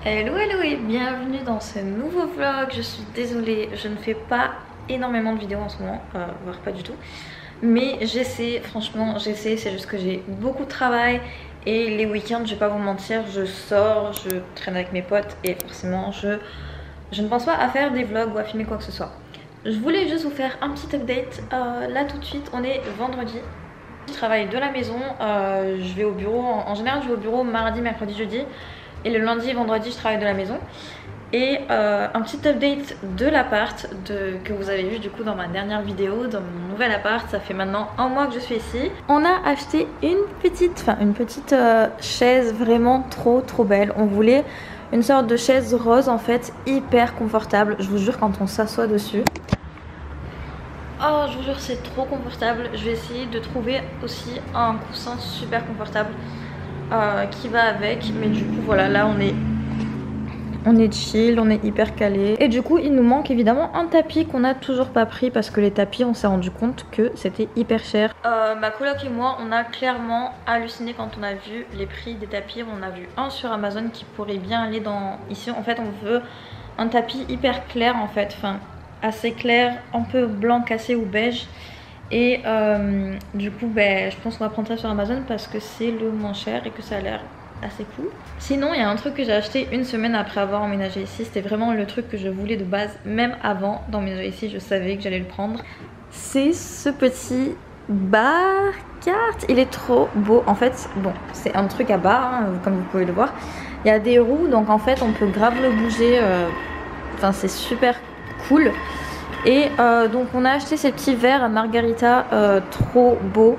Hello hello et bienvenue dans ce nouveau vlog. Je suis désolée, je ne fais pas énormément de vidéos en ce moment, voire pas du tout. Mais j'essaie, franchement j'essaie, c'est juste que j'ai beaucoup de travail. Et les week-ends, je vais pas vous mentir, je sors, je traîne avec mes potes. Et forcément je ne pense pas à faire des vlogs ou à filmer quoi que ce soit. Je voulais juste vous faire un petit update. Là tout de suite, on est vendredi. Je travaille de la maison, je vais au bureau, en général je vais au bureau mardi, mercredi, jeudi. Et le lundi et vendredi je travaille de la maison. Et un petit update de l'appart que vous avez vu du coup dans ma dernière vidéo, dans mon nouvel appart. Ça fait maintenant un mois que je suis ici. On a acheté une petite chaise vraiment trop belle. On voulait une sorte de chaise rose en fait, hyper confortable. Je vous jure quand on s'assoit dessus. Oh je vous jure c'est trop confortable. Je vais essayer de trouver aussi un coussin super confortable qui va avec. Mais du coup voilà, là on est chill, on est hyper calé. Et du coup il nous manque évidemment un tapis qu'on n'a toujours pas pris parce que les tapis on s'est rendu compte que c'était hyper cher. Ma coloc et moi on a clairement halluciné quand on a vu les prix des tapis. On a vu un sur Amazon qui pourrait bien aller dans... Ici en fait on veut un tapis hyper clair en fait, enfin assez clair, un peu blanc cassé ou beige. Et du coup je pense qu'on va prendre ça sur Amazon parce que c'est le moins cher et que ça a l'air assez cool. Sinon il y a un truc que j'ai acheté une semaine après avoir emménagé ici. C'était vraiment le truc que je voulais de base. Même avant d'emménager ici je savais que j'allais le prendre. C'est ce petit bar carte. Il est trop beau. En fait bon c'est un truc à bar hein, comme vous pouvez le voir. Il y a des roues donc en fait on peut grave le bouger. Enfin c'est super cool. Et donc on a acheté ces petits verres à margarita trop beaux.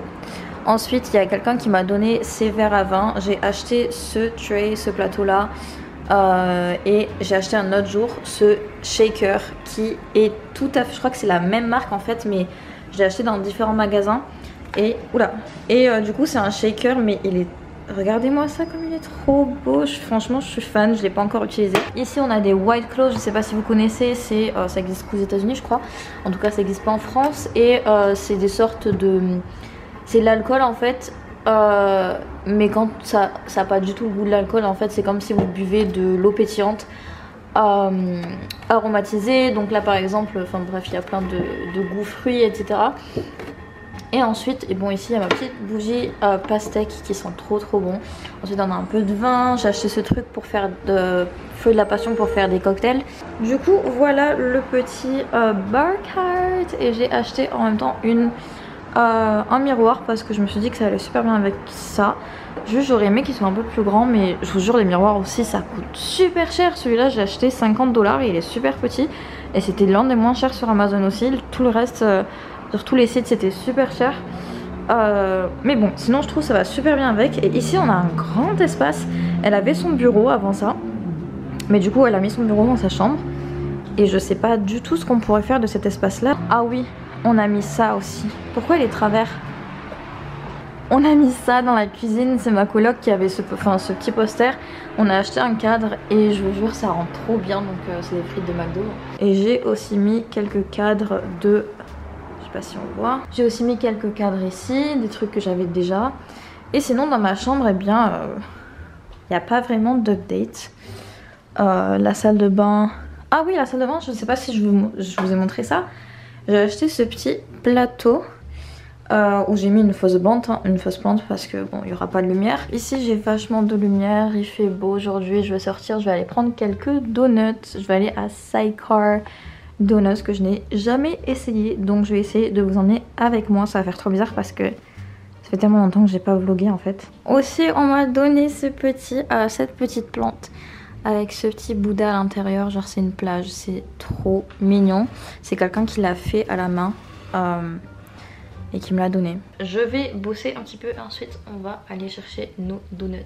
Ensuite il y a quelqu'un qui m'a donné ces verres à vin. J'ai acheté ce tray, ce plateau là. Et j'ai acheté un autre jour ce shaker qui est tout à fait, je crois que c'est la même marque en fait, mais je l'ai acheté dans différents magasins. Et oula. Et du coup c'est un shaker mais il est... Regardez-moi ça comme il est trop beau. Franchement je suis fan, je l'ai pas encore utilisé. Ici on a des White Claw, je sais pas si vous connaissez, ça existe qu'aux États-Unis je crois. En tout cas ça existe pas en France. Et c'est des sortes de... C'est de l'alcool en fait. Mais quand ça a pas du tout le goût de l'alcool en fait, c'est comme si vous buvez de l'eau pétillante aromatisée. Donc là par exemple, enfin bref il y a plein de goûts fruits etc. Et ensuite, et bon ici il y a ma petite bougie pastèque qui sont trop bons. Ensuite on a un peu de vin, j'ai acheté ce truc pour faire de feu de la passion pour faire des cocktails. Du coup voilà le petit bar cart. Et j'ai acheté en même temps un miroir parce que je me suis dit que ça allait super bien avec ça. Juste j'aurais aimé qu'il soit un peu plus grand, mais je vous jure les miroirs aussi ça coûte super cher. Celui-là j'ai acheté 50 $ et il est super petit. Et c'était l'un des moins chers sur Amazon aussi. Tout le reste... sur tous les sites c'était super cher. Mais bon sinon je trouve ça va super bien avec. Et ici on a un grand espace. Elle avait son bureau avant ça, mais du coup elle a mis son bureau dans sa chambre. Et je sais pas du tout ce qu'on pourrait faire de cet espace là. Ah oui on a mis ça aussi. Pourquoi les travers? On a mis ça dans la cuisine. C'est ma coloc qui avait ce petit poster. On a acheté un cadre et je vous jure ça rend trop bien. Donc c'est des frites de McDo. Et j'ai aussi mis quelques cadres de... Je sais pas si on voit. J'ai aussi mis quelques cadres ici, des trucs que j'avais déjà. Et sinon dans ma chambre, eh bien, il n'y a pas vraiment d'update. La salle de bain... Ah oui, la salle de bain, je ne sais pas si je vous ai montré ça. J'ai acheté ce petit plateau où j'ai mis une fausse plante parce que bon, il n'y aura pas de lumière. Ici j'ai vachement de lumière, il fait beau aujourd'hui, je vais sortir, je vais aller prendre quelques donuts. Je vais aller à Sidecar Donuts que je n'ai jamais essayé, donc je vais essayer de vous emmener avec moi. Ça va faire trop bizarre parce que ça fait tellement longtemps que j'ai pas vlogué en fait. Aussi on m'a donné cette petite plante avec ce petit Bouddha à l'intérieur, genre c'est une plage, c'est trop mignon. C'est quelqu'un qui l'a fait à la main et qui me l'a donné. Je vais bosser un petit peu et ensuite on va aller chercher nos donuts.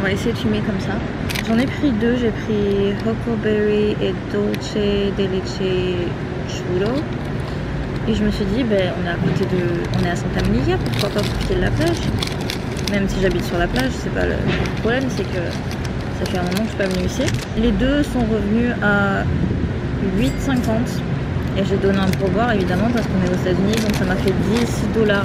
On va essayer de filmer comme ça. J'en ai pris deux, j'ai pris Huckleberry et Dolce de Leche Churro. Et je me suis dit, ben, on est à Santa Monica, pourquoi pas profiter de la plage. Même si j'habite sur la plage, c'est pas le problème, c'est que ça fait un moment que je suis pas venue ici. Les deux sont revenus à 8,50 et j'ai donné un pourboire évidemment parce qu'on est aux États-Unis, donc ça m'a fait 10,20 $.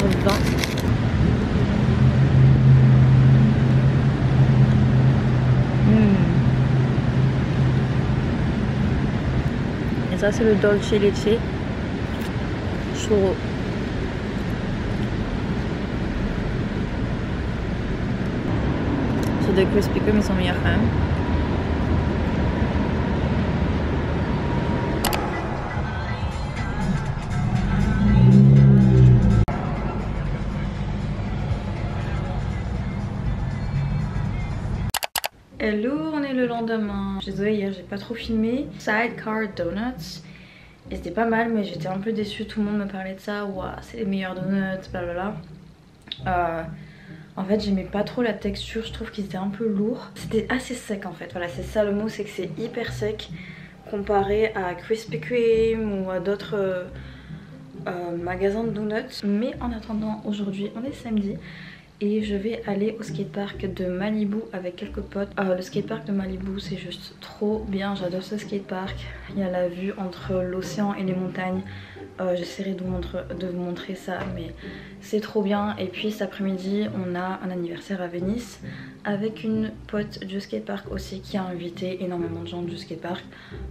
Et ça c'est le Dolce Leche Churro. Ceux de Krispy Kreme ils sont meilleurs quand même. Hello, on est le lendemain. Désolée, hier j'ai pas trop filmé. Sidecar Donuts. Et c'était pas mal, mais j'étais un peu déçue. Tout le monde me parlait de ça. Ouah, c'est les meilleurs donuts, blablabla. En fait, j'aimais pas trop la texture. Je trouve qu'ils étaient un peu lourds. C'était assez sec en fait. Voilà, c'est ça le mot, c'est que c'est hyper sec comparé à Krispy Kreme ou à d'autres magasins de donuts. Mais en attendant, aujourd'hui, on est samedi. Et je vais aller au skatepark de Malibu avec quelques potes. Le skatepark de Malibu c'est juste trop bien, j'adore ce skatepark. Il y a la vue entre l'océan et les montagnes. J'essaierai de vous montrer ça, mais c'est trop bien. Et puis cet après-midi on a un anniversaire à Venise avec une pote du skatepark aussi qui a invité énormément de gens du skatepark.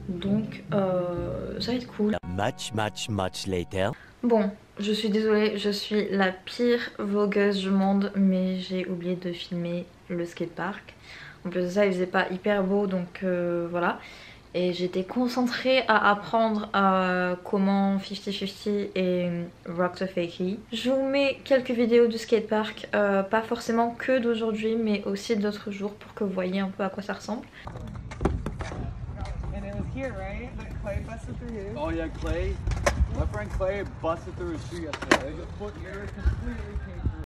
Donc ça va être cool. Much later. Bon, je suis désolée, je suis la pire vlogueuse du monde, mais j'ai oublié de filmer le skatepark. En plus de ça, il faisait pas hyper beau, donc voilà. Et j'étais concentrée à apprendre comment 50-50 et Rock the Fakey. Je vous mets quelques vidéos du skatepark, pas forcément que d'aujourd'hui, mais aussi d'autres jours pour que vous voyez un peu à quoi ça ressemble. Here, right? That Clay busted through his. Oh yeah, Clay. My friend Clay busted through his shoe yesterday. Like, the foot here completely came through.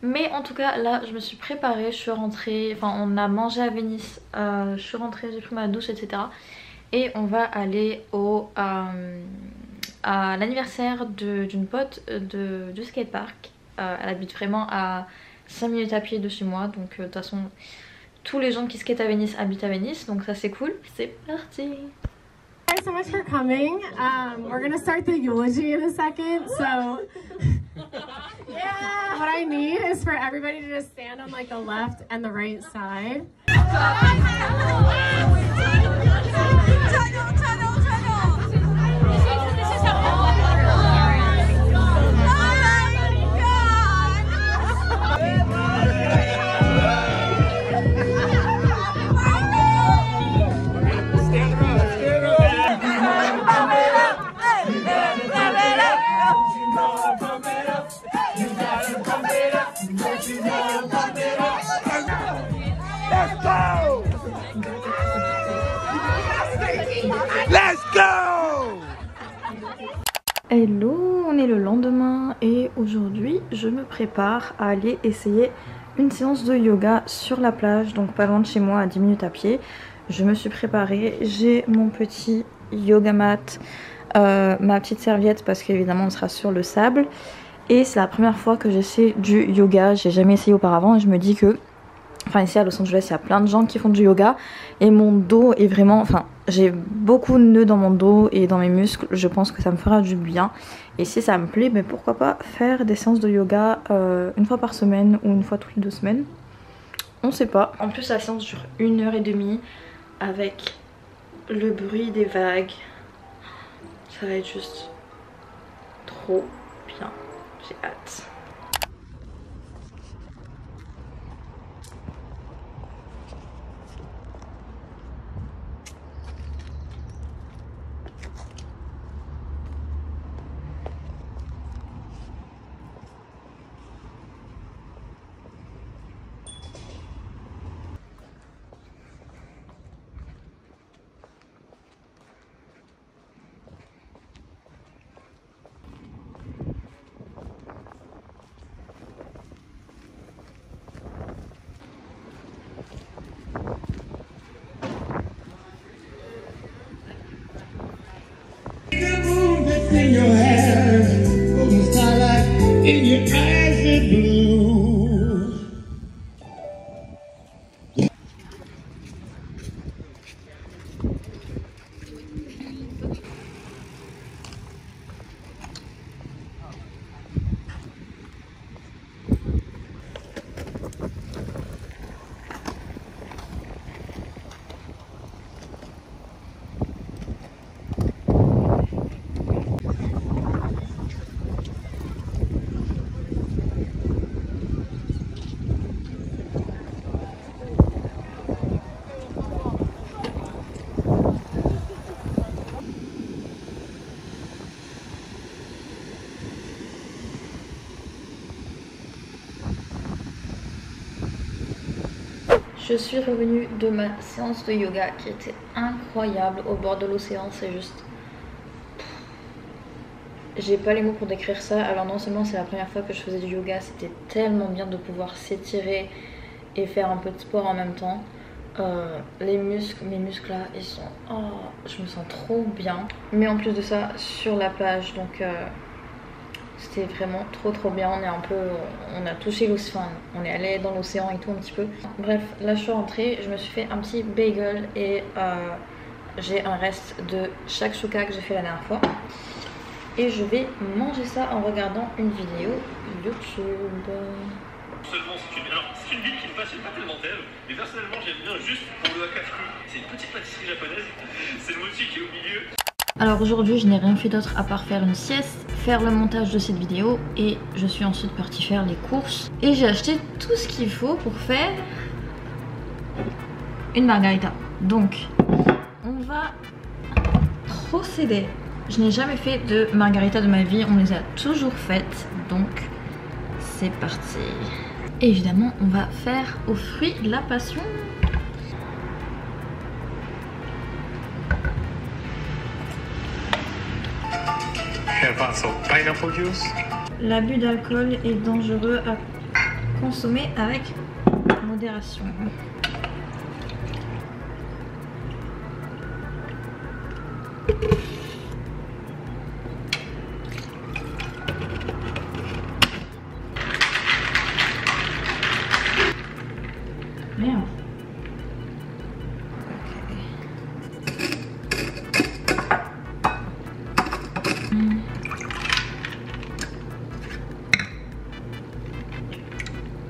Mais en tout cas là je me suis préparée, je suis rentrée, enfin on a mangé à Venise, je suis rentrée, j'ai pris ma douche etc. Et on va aller à l'anniversaire d'une pote du skatepark. Elle habite vraiment à 5 minutes à pied de chez moi, donc de toute façon tous les gens qui skatent à Venise habitent à Venise, donc ça c'est cool. C'est parti. Thanks so much for coming. We're gonna start the eulogy in a second, so yeah. What I need is for everybody to just stand on like the left and the right side. Let's go! Hello, on est le lendemain et aujourd'hui je me prépare à aller essayer une séance de yoga sur la plage, donc pas loin de chez moi, à 10 minutes à pied. Je me suis préparée, j'ai mon petit yoga mat, ma petite serviette parce qu'évidemment on sera sur le sable. Et c'est la première fois que j'essaie du yoga, j'ai jamais essayé auparavant et je me dis que, enfin ici à Los Angeles il y a plein de gens qui font du yoga et mon dos est vraiment, enfin j'ai beaucoup de nœuds dans mon dos et dans mes muscles, je pense que ça me fera du bien. Et si ça me plaît, mais pourquoi pas faire des séances de yoga une fois par semaine ou une fois toutes les 2 semaines. On sait pas. En plus la séance dure 1h30 avec le bruit des vagues. Ça va être juste trop bien. J'ai hâte. and your eyes are blue. Je suis revenue de ma séance de yoga qui était incroyable au bord de l'océan, c'est juste... J'ai pas les mots pour décrire ça. Alors non seulement c'est la première fois que je faisais du yoga, c'était tellement bien de pouvoir s'étirer et faire un peu de sport en même temps. Les muscles, mes muscles là, ils sont... Oh, je me sens trop bien. Mais en plus de ça, sur la plage, donc... C'était vraiment trop bien. On a touché l'océan, on est allé dans l'océan et tout un petit peu. Bref, là je suis rentrée, je me suis fait un petit bagel et j'ai un reste de shakshuka que j'ai fait la dernière fois. Et je vais manger ça en regardant une vidéo YouTube. Seulement, c'est une ville qui me passionne pas tellement d'elle, mais personnellement j'aime bien juste pour le hakafu. C'est une petite pâtisserie japonaise, c'est le mochi qui est au milieu. Alors aujourd'hui je n'ai rien fait d'autre à part faire une sieste, faire le montage de cette vidéo et je suis ensuite partie faire les courses. Et j'ai acheté tout ce qu'il faut pour faire une margarita. Donc on va procéder. Je n'ai jamais fait de margarita de ma vie, on les a toujours faites, donc c'est parti. Et évidemment on va faire aux fruits de la passion. L'abus d'alcool est dangereux à consommer avec modération. Merde.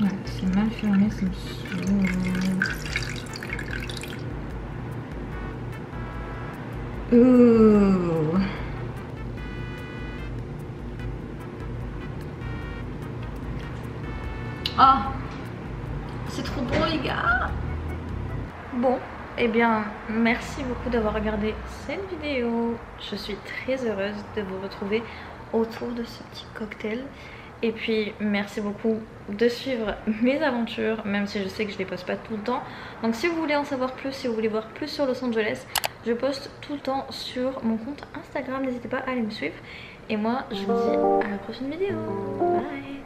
Ouais, c'est mal fermé, c'est ouh. Ah, c'est trop bon les gars. Bon, eh bien merci beaucoup d'avoir regardé cette vidéo. Je suis très heureuse de vous retrouver autour de ce petit cocktail. Et puis merci beaucoup de suivre mes aventures, même si je sais que je les poste pas tout le temps. Donc si vous voulez en savoir plus, si vous voulez voir plus sur Los Angeles, je poste tout le temps sur mon compte Instagram, n'hésitez pas à aller me suivre. Et moi je vous dis à la prochaine vidéo, bye.